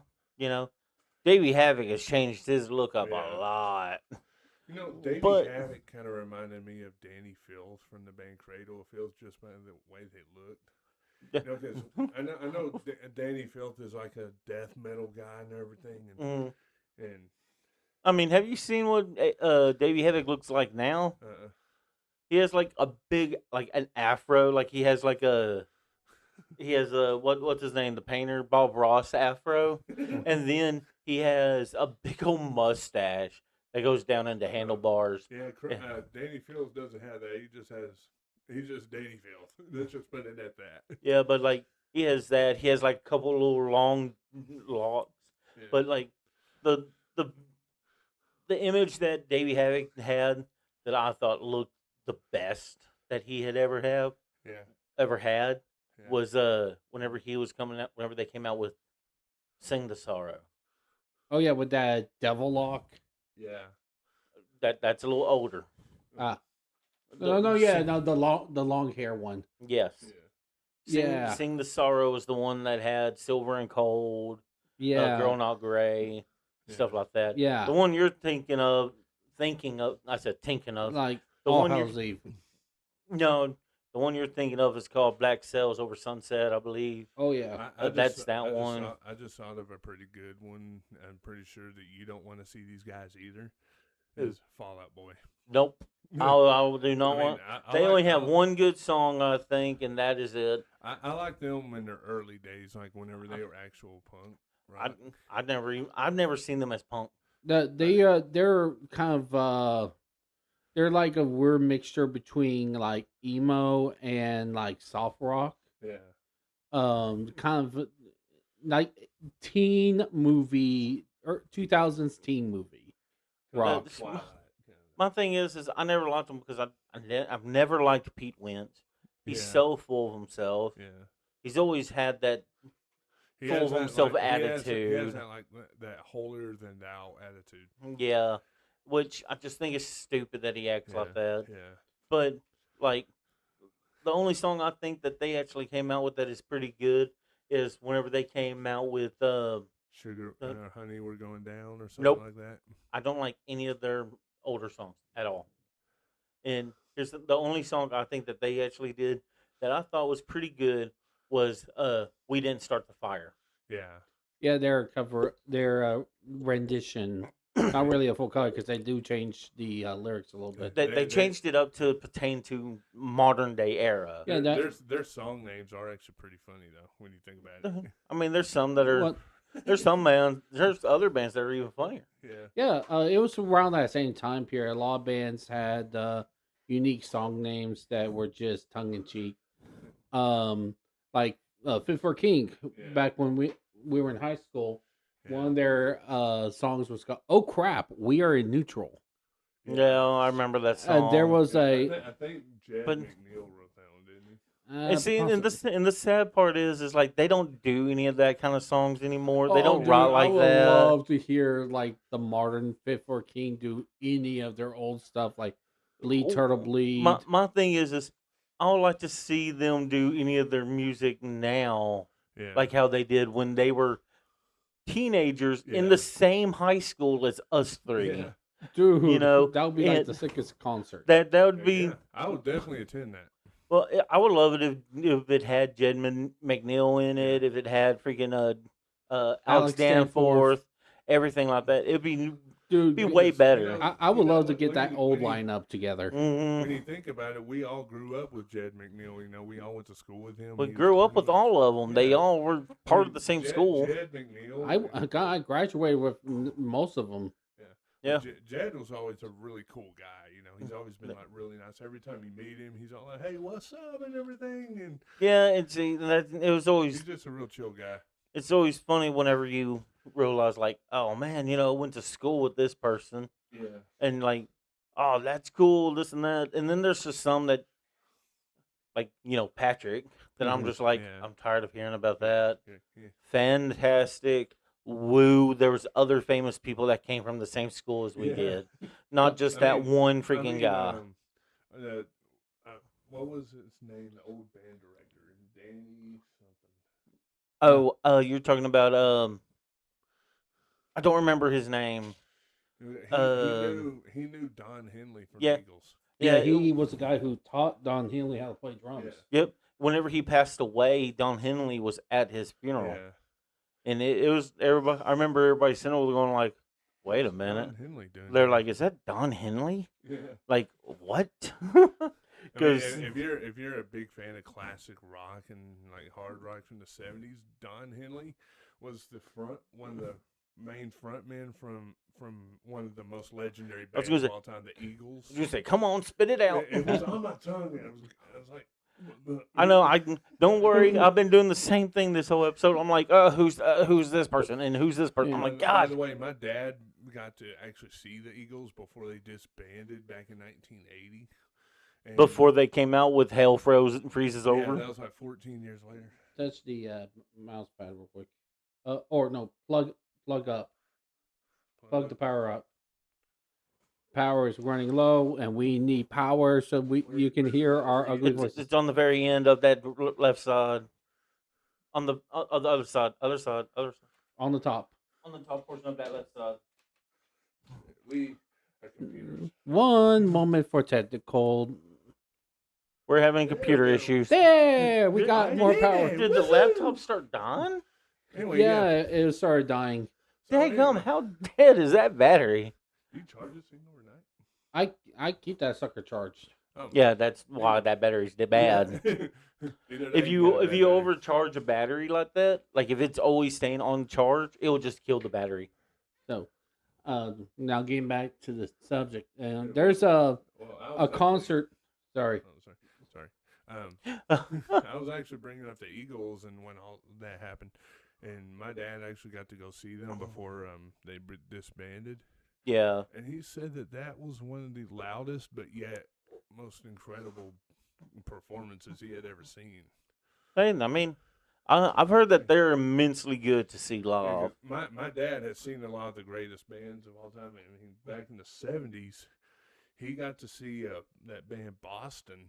Davey Havoc has changed his look up Yeah. a lot. Davey But- Havoc kind of reminded me of Danny Fields from the band Cradle of Fields just by the way they looked. Because I know Danny Fields is like a death metal guy and everything, Mm. and I mean, have you seen what Davey Havoc looks like now? He has like a big, like an afro. Like he has what's his name? The painter Bob Ross afro, and then he has a big old mustache that goes down into handlebars. yeah, Danny Fields doesn't have that. He's just Danny Fields. Let's just put it at that. Yeah, but like he has that. He has like a couple little long locks. Yeah. But like the image that Davey Havoc had that I thought looked the best that he had ever had yeah. was whenever he was coming out, whenever they came out with Sing the Sorrow. oh yeah, with that devil lock. Yeah. That's a little older. Ah. The- the long hair one. Yes. Yeah. Yeah. Sing the Sorrow was the one that had Silver and Cold, Yeah, Girl Not Gray, stuff like that. yeah. The one you're thinking of, I said thinking of. Like The All one you're- Hell's Eve. No, the one you're thinking of is called Black Sails Over Sunset, I believe. Oh yeah, That's that one. I just thought of a pretty good one. I'm pretty sure that you don't want to see these guys either. Who? Is Fallout Boy. Nope. I do not I mean, want. I They like- only have I- one good song, I think, and that is it. I like them in their early days, like whenever they were actual punk. Rock. I've never seen them as punk. They're kind of they're like a weird mixture between like emo and like soft rock. Yeah. Kind of like teen movie or 2000s teen movie rock. That's- Twilight. My thing is I never liked them because I've never liked Pete Wentz. He's Yeah. so full of himself. Yeah. He's always had that. He Full has of that, himself he has attitude. that like that holier than thou attitude. Yeah, which I just think is stupid that he acts Yeah. like that. Yeah. But like, the only song I think that they actually came out with that is pretty good is whenever they came out with. Sugar, honey, we're going down, or something Nope. like that. I don't like any of their older songs at all. And here's the only song I think that they actually did that I thought was pretty good was "We Didn't Start the Fire." Yeah. Yeah, their rendition. Not really a full color because they do change the lyrics a little bit. They changed it up to pertain to modern day era. Yeah, Their song names are actually pretty funny though when you think about it. I mean, there's some that are. Well, There's some bands. There's other bands that are even funnier. Yeah. yeah, it was around that same time period. A lot of bands had unique song names that were just tongue in cheek. Like Fit for a King. Yeah. Back when we were in high school, Yeah. one of their songs was called "Oh Crap, We Are in Neutral." Yeah, I remember that song. There was Yeah, a I think Jed But- McNeil wrote that one, didn't he? And see, and possibly. the sad part is like they don't do any of that kind of songs anymore. They Oh, don't dude, write I like would that. love to hear like the modern Fit for a King do any of their old stuff, like Bleed Oh, Turtle Bleed. My thing is I would like to see them do any of their music now, Yeah. like how they did when they were teenagers in Yeah. the same high school as us three. Yeah. Dude, you know, that would be like and- the sickest concert. That would Yeah, be. yeah. I would definitely attend that. Well, I would love it if it had Jed McNeil in it, if it had freaking Alex Alex Danforth, Danforth. everything like that. It'd be Dude, way better. I would You love know, to get that when old you- lineup together. When you think about it, we all grew up with Jed McNeil. You know, we all went to school with him. We He was- grew up he with was- all of them. They Yeah. all were part of the same Jed- school. Jed McNeil. I graduated with most of them. Yeah. Jed was always a really cool guy. You know, he's always been like really nice. Every time you meet him, he's all like, "Hey, what's up?" and everything. And Yeah, and see, it was he's always just a real chill guy. it's always funny whenever you realize like, oh man, I went to school with this person, Yeah. and like, oh that's cool, this and that, and then there's just some that, like Patrick, that I'm Mhm. just like, Yeah. I'm tired of hearing about that. Yeah. Fantastic. Woo, there was other famous people that came from the same school as we Yeah. did, not just I that mean- one I freaking mean, guy. What was his name? The old band director, Danny something. You're talking about I don't remember his name. He knew Don Henley from yeah. Eagles. Yeah, he was the guy who taught Don Henley how to play drums. Yep. Whenever he passed away, Don Henley was at his funeral, Yeah. and it was everybody. I remember everybody sitting over there going like, "Wait a minute." Don Henley doing They're that. like, "Is that Don Henley?" Yeah. Like what? I mean, 'Cause- if you're a big fan of classic rock and like hard rock from the '70s, Don Henley was one of the main frontmen from one of the most legendary I was bands gonna of say- all time, the Eagles. You say, "Come on, spit it out." It was on my tongue. And I was like, I know. Don't worry. I've been doing the same thing this whole episode. I'm like, who's this person and who's this person? I'm like, By God. the way, my dad got to actually see the Eagles before they disbanded back in 1980. And Before they came out with Hell Freezes yeah, Over. that was like 14 years later. Touch the mouse pad real quick. Or no, plug up. Plug the power up. Power is running low, and we need power so you can hear our ugly It's, voices. it's on the very end of that left side. On the other side. On the top. On the top portion of that left side. Our computers. One moment for technical. We're having computer issues. There, we got more Yeah. power. Did the laptop start dying? Anyway, Yeah, it started dying. So Daggum, anyway, how dead is that battery? you charge this thing overnight? I keep that sucker charged. Oh, Yeah, that's why that battery's bad. If you overcharge a battery like that, like if it's always staying on charge, it will just kill the battery. So, now getting back to the subject, there's a concert. Sorry. Oh, sorry. I was actually bringing up the Eagles and when all that happened, and my dad actually got to go see them before they disbanded, Yeah, and he said that was one of the loudest but yet most incredible performances he had ever seen. and I mean, I've heard that they're immensely good to see live. My dad has seen a lot of the greatest bands of all time. I mean, back in the '70s, he got to see that band Boston.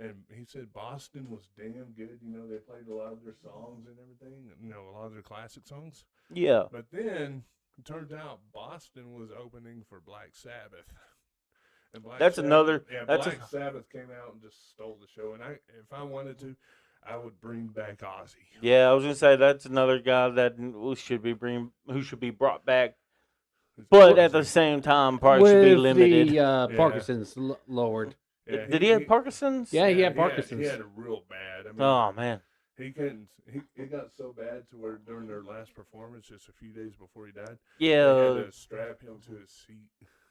And he said Boston was damn good. You know, they played a lot of their songs and everything. You know, a lot of their classic songs. Yeah, But then it turns out Boston was opening for Black Sabbath. And That's another- Yeah, that's Black Sabbath came out and just stole the show. And if I wanted to, I would bring back Ozzy. yeah. I was gonna say that's another guy that who should be brought back, but at the same time, probably should be With limited. the Parkinson's lowered. Yeah, Did he have Parkinson's? Yeah, he had He Parkinson's. had it real bad. I mean, Oh man. he couldn't. It got so bad to where during their last performance, just a few days before he died, they Yeah. had to strap him to his seat.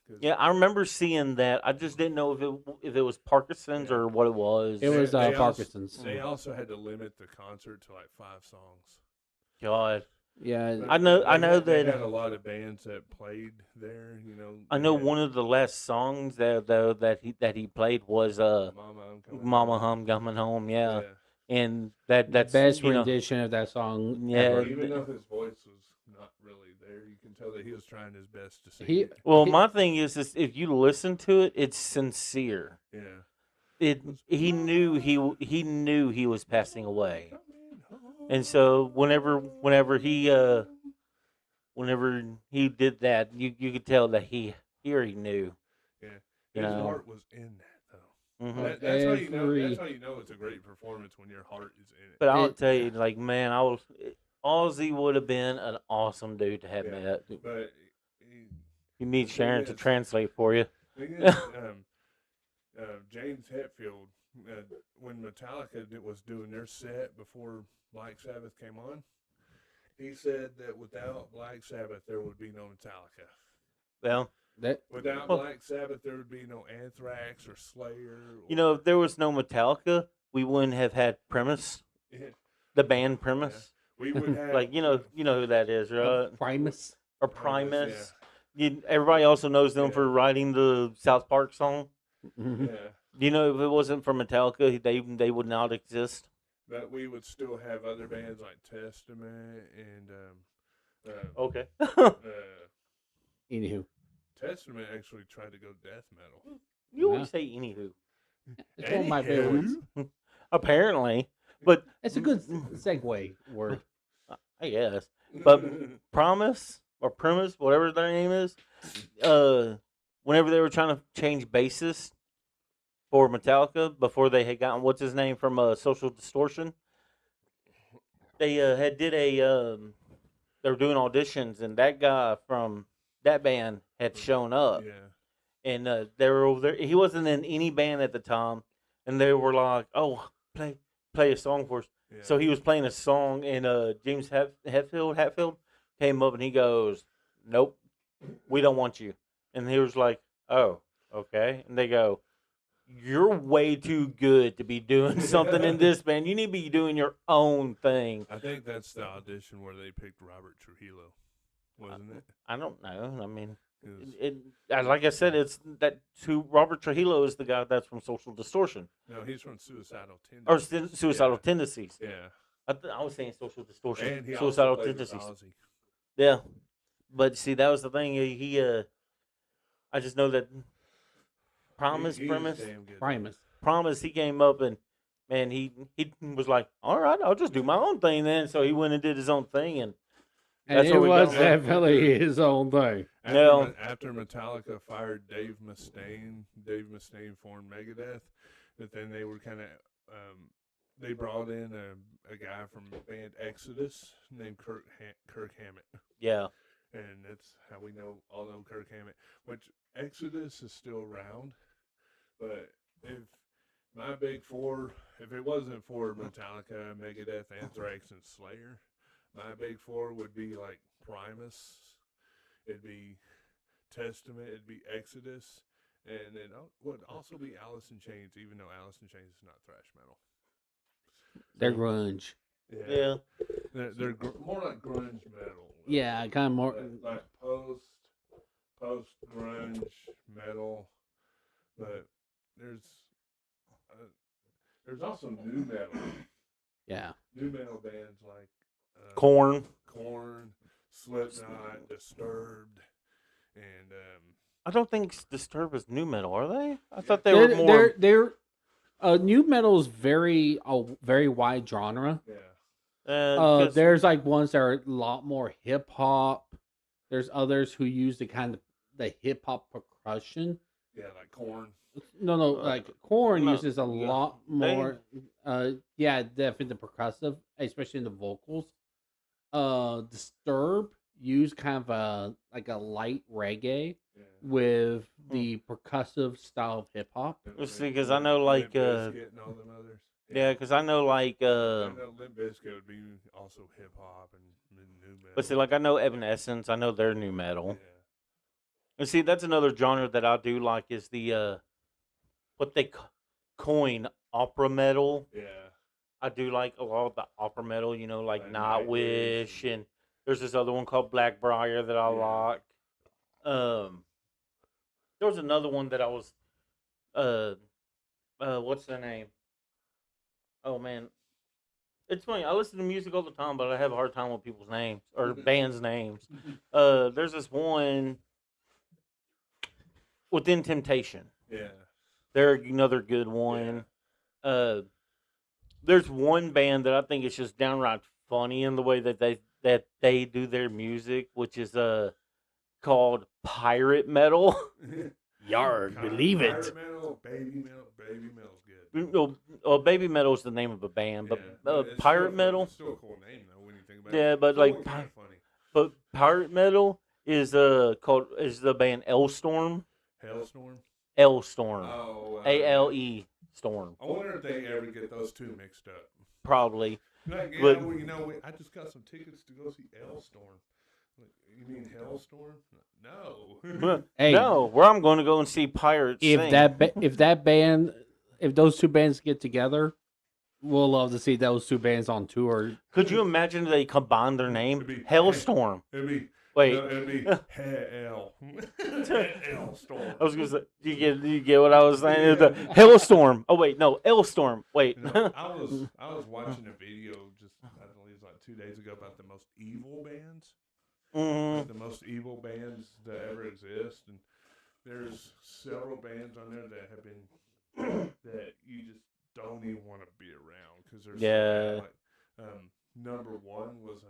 'Cause Yeah, I remember seeing that. I just didn't know if it was Parkinson's or what it was. It was they also- Parkinson's. They also had to limit the concert to like 5 songs. God. Yeah, But I know they that- had a lot of bands that played there. You know, I they know had one of the last songs that he played was Mama, I'm Coming Mama Home. Coming Home, yeah. Yeah. And that's best you know, rendition of that song. Yeah, ever. Even though his voice was not really there, you can tell that he was trying his best to sing. He- it. Well, my thing is if you listen to it, it's sincere. Yeah. He knew he was passing away. And so whenever he did that, you could tell that he already knew. Yeah. You His know. heart was in that though. Mhm. That's how you know. Every- That's how you know it's a great performance when your heart is in it. But I'll It- tell you, like, man, Ozzy would have been an awesome dude to have Yeah. met. But You need The thing Sharon to is- translate for you. thing is, James Hetfield, when Metallica was doing their set before Black Sabbath came on, he said that without Black Sabbath there would be no Metallica. Well, That Without Well- Black Sabbath there would be no Anthrax or Slayer. you know, if there was no Metallica, we wouldn't have had Premise, Yeah, the band Premise. we would have Like you know who that is, right? Primus. Or Primus. Everybody also knows them Yeah. for writing the South Park song. Yeah, You know, if it wasn't for Metallica, they would not exist. but we would still have other bands like Testament and Okay. Anywho, Testament actually tried to go death metal. You always Yeah. say anywho. it's one of my favorites. Anywho. Apparently, but It's a good segue word. I guess. But Promise or Premise, whatever their name is, whenever they were trying to change bassist for Metallica before they had gotten what's his name from Social Distortion, they did a they were doing auditions and that guy from that band had shown up Yeah. and they were over there. He wasn't in any band at the time, and they were like, "Oh, play a song for us." Yeah. So he was playing a song, and James Hatfield came up and he goes, "Nope, we don't want you." And he was like, "Oh, okay." And they go, "You're way too good to be doing something in this band. You need to be doing your own thing." I think that's the audition where they picked Robert Trujillo, wasn't it? I don't know. I mean, 'Cause- like I said, it's that who Robert Trujillo is the guy that's from Social Distortion no, he's from Suicidal or Tendencies. Suicidal Yeah. Tendencies. Yeah, I was saying Social Distortion. and he Suicidal also played with Tendencies. Ozzy. Yeah, but see, that was the thing. He I just know that Promise, He is Premise, damn good. Primus. He came up and man, he was like, "All right, I'll just do my own thing then." So he went and did his own thing, and And That's it what we was got. definitely his own thing. No. After Metallica fired Dave Mustaine formed Megadeth, but then they were kind of they brought in a guy from the band Exodus named Kirk Hammett, yeah, and that's how we know Kirk Hammett. Which Exodus is still around, but if my big four, if it wasn't for Metallica, Megadeth, Anthrax, and Slayer, my big four would be like Primus. It'd be Testament. It'd be Exodus, and it would also be Alice in Chains. Even though Alice in Chains is not thrash metal. They're grunge. Yeah. They're more like grunge metal. Yeah, kind of more. Like post grunge metal, but there's also new metal. Yeah. New metal bands like Korn, Slipknot, Disturbed, and I don't think Disturbed is new metal, are they? I thought they were more. They're new metal is very wide genre. yeah. There's like ones that are a lot more hip hop. There's others who use the hip hop percussion. Yeah, like Korn. No, like Korn no, uses a lot more. Yeah, definitely the percussive, especially in the vocals. Disturb use kind of a light reggae with the percussive style of hip hop. Let's see, because I know like Limp Bizkit and all them others. yeah, because I know like I know Limp Bizkit would be also hip hop and new metal. but see, like I know Evanescence, I know they're new metal. Yeah. And see, that's another genre that I do like is the what they coin opera metal. Yeah. I do like a lot of the opera metal, you know, like Like Nightwish, Nightwish and there's this other one called Blackbriar that I like. There was another one that I was, what's the name? Oh man, it's funny. I listen to music all the time, but I have a hard time with people's names or bands' names. There's this one, Within Temptation. Yeah. They're another good one. There's one band that I think is just downright funny in the way that they do their music, which is called pirate metal. Yard, believe it. Pirate metal, baby metal's good. No, baby metal is the name of a band, but it's pirate still, metal. It's still a cool name though when you think about Yeah, it. but It's like always kinda funny. but pirate metal is the band L-Storm. Hellstorm. L-Storm. Oh. ALE Storm. I wonder if they ever get those two mixed up. Probably. Like, yeah, But- well, I just got some tickets to go see Hellstorm. Like, you mean Hellstorm? No. Hey, No, where I'm going to go and see pirates if sing. if those two bands get together, we'll love to see those two bands on tour. Could you imagine they combine their name? It'd be- Hellstorm. It'd be Wait, no, it'd be Hell. Hellstorm. I was gonna say, do you get what I was saying? The Hellstorm. Oh wait, no, L-Storm. Wait. You know, I was watching a video just I believe it was like 2 days ago about the most evil bands. Mhm. Like the most evil bands that ever exist, and there's several bands on there that have been that you just don't even want to be around because they're Yeah. so bad. Like number one was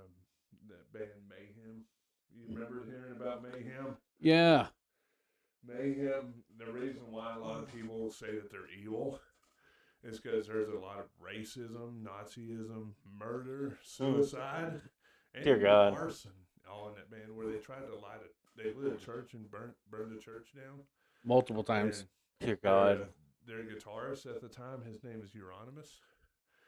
that band Mayhem. You remember hearing about Mayhem? Yeah, Mayhem. The reason why a lot of people say that they're evil is because there's a lot of racism, Nazism, murder, suicide, and Dear God. arson all in that band. Where they tried to they lit a church and burned the church down. multiple times. And Dear God. their guitarist at the time, his name is Euronymous.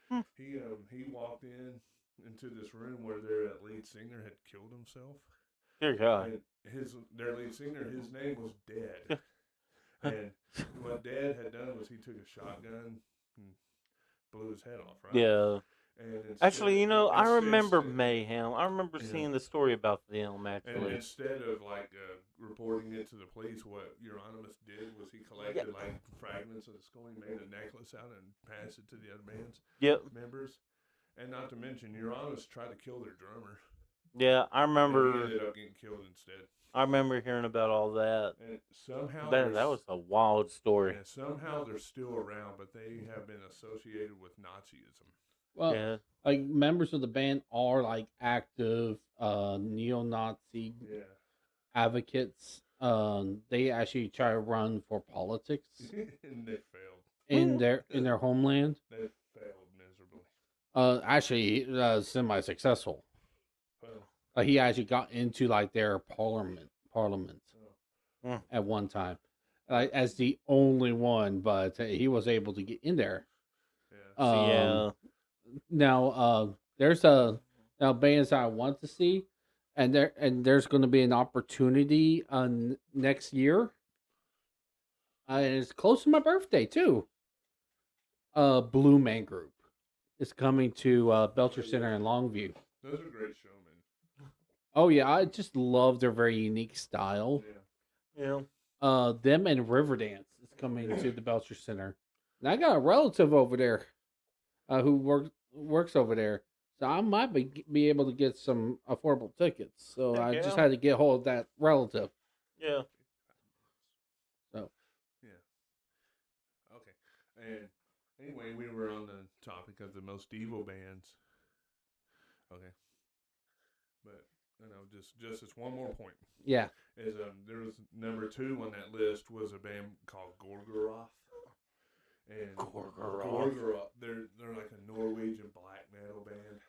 Hmm. He walked into this room where their lead singer had killed himself. Dear God. And their lead singer, his name was Dead. And what Dad had done was he took a shotgun and blew his head off, right? Yeah. And Actually, you know, I remember instead- Mayhem. I remember Yeah. seeing the story about them. And Actually, instead of like reporting it to the police, what Euronymous did was he collected like fragments of the skull, he made a necklace out and passed it to the other band's yep. members. And not to mention, Euronymous tried to kill their drummer. Yeah, I And he remember. ended up getting killed instead. I remember hearing about all that. And somehow That they're- was a wild story. and somehow they're still around, but they have been associated with Nazism. Well, Yeah. like members of the band are like active neo-Nazi Yeah. advocates. They actually try to run for politics And they failed. in their homeland. They failed miserably. Actually, semi-successful. Well, He actually got into like their parliament at one time, as the only one, but he was able to get in there. Yeah. Now, there's bands I want to see, and there's going to be an opportunity next year. And it's close to my birthday too. Blue Man Group is coming to Belcher Center in Longview. Those are great showmen. Oh yeah, I just love their very unique style. Yeah. Them and Riverdance is coming to the Belcher Center, and I got a relative over there, who works over there, so I might be able to get some affordable tickets. So Heck I yeah. just had to get hold of that relative. Yeah. So Okay. And anyway, we were on the topic of the most evil bands. Okay. But just as one more point yeah, is there was number 2 on that list was a band called Gorgoroth. And Gorgoroth, they're like a Norwegian black metal band.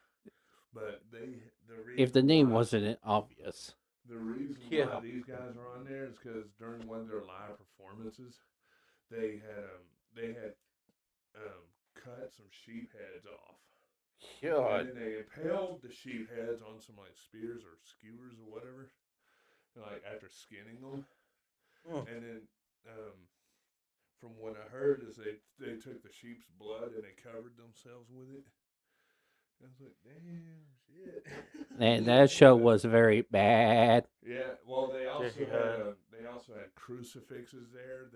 But if the name wasn't obvious. The reason why these guys are on there is because during one of their live performances, they had cut some sheep heads off. God. And they impaled the sheep heads on some like spears or skewers or whatever, like after skinning them. And then, from what I heard, is they took the sheep's blood and they covered themselves with it. I was like, damn shit. And that show was very bad. Yeah, well, they also had crucifixes there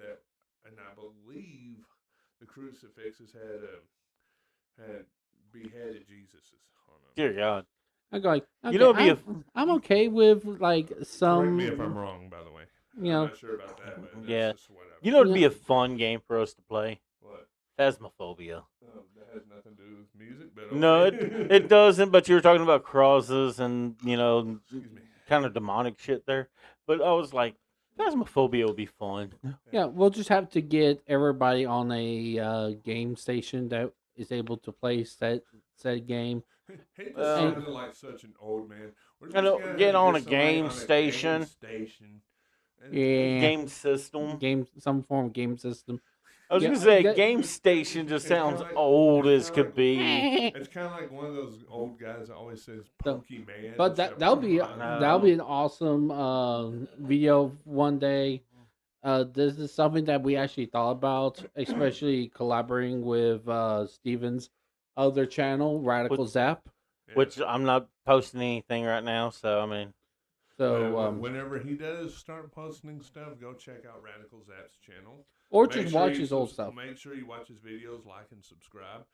and I believe the crucifixes had beheaded Jesuses on them. Dear God. I'm going. Okay, You know, it'd be I'm okay with like some. Correct me if I'm wrong, by the way. You know, I'm not sure about that, but that's Yeah. just what You know, it'd be a fun game for us to play. What? Phasmophobia. That has nothing to do with music, but No, okay. it doesn't. But you were talking about crosses and Excuse me. kind of demonic shit there. But I was like, Phasmophobia would be fun. yeah, we'll just have to get everybody on a game station that is able to play said game. Hate to sound like such an old man. We're just I know, gonna get on a somebody game on station. And Yeah, Game system. some form of game system. I was Yeah, gonna say that- game station just It's kinda sounds like- old it's as kinda could like- be. It's kind of like one of those old guys that always says "punky man." But instead of that'll be "punk." that'll be an awesome video one day. This is something that we actually thought about, especially collaborating with Steven's other channel, Radical Zap. Yeah. Which I'm not posting anything right now, so I mean, So whenever he does start posting stuff, go check out Radical Zap's channel. or Make just sure watch you his old stuff. Make sure you watch his videos, like and subscribe,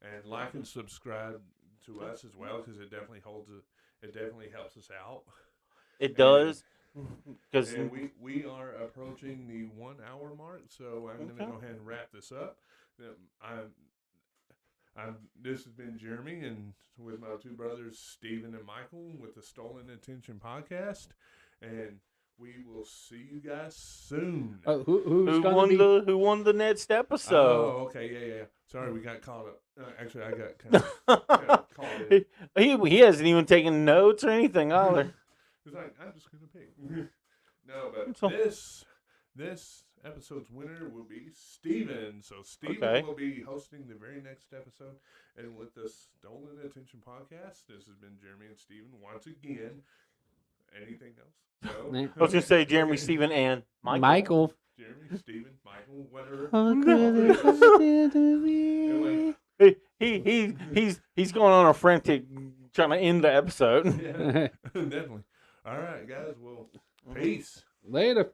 and like and subscribe to us as well because it definitely helps us out. it does. Because And we are approaching the 1 hour mark, so I'm going to go ahead and wrap this up. This has been Jeremy, and with my two brothers, Stephen and Michael, with the Stolen Attention podcast, and we will see you guys soon. Who won the next episode? Oh, okay, yeah. Sorry, we got caught up. Actually, I got kind of caught in. he hasn't even taken notes or anything either. It's like, I'm just going to pick. No, but So- this episode's winner will be Steven. So Steven Okay. will be hosting the very next episode. And with the Stolen Attention podcast, this has been Jeremy and Steven once again. Anything else? No? Nah. I was gonna say Jeremy, Stephen, and Michael. Jeremy, Steven, Michael, whatever. He's going on a frantic trying to end the episode. Yeah, definitely. All right, guys. Well, peace. Later.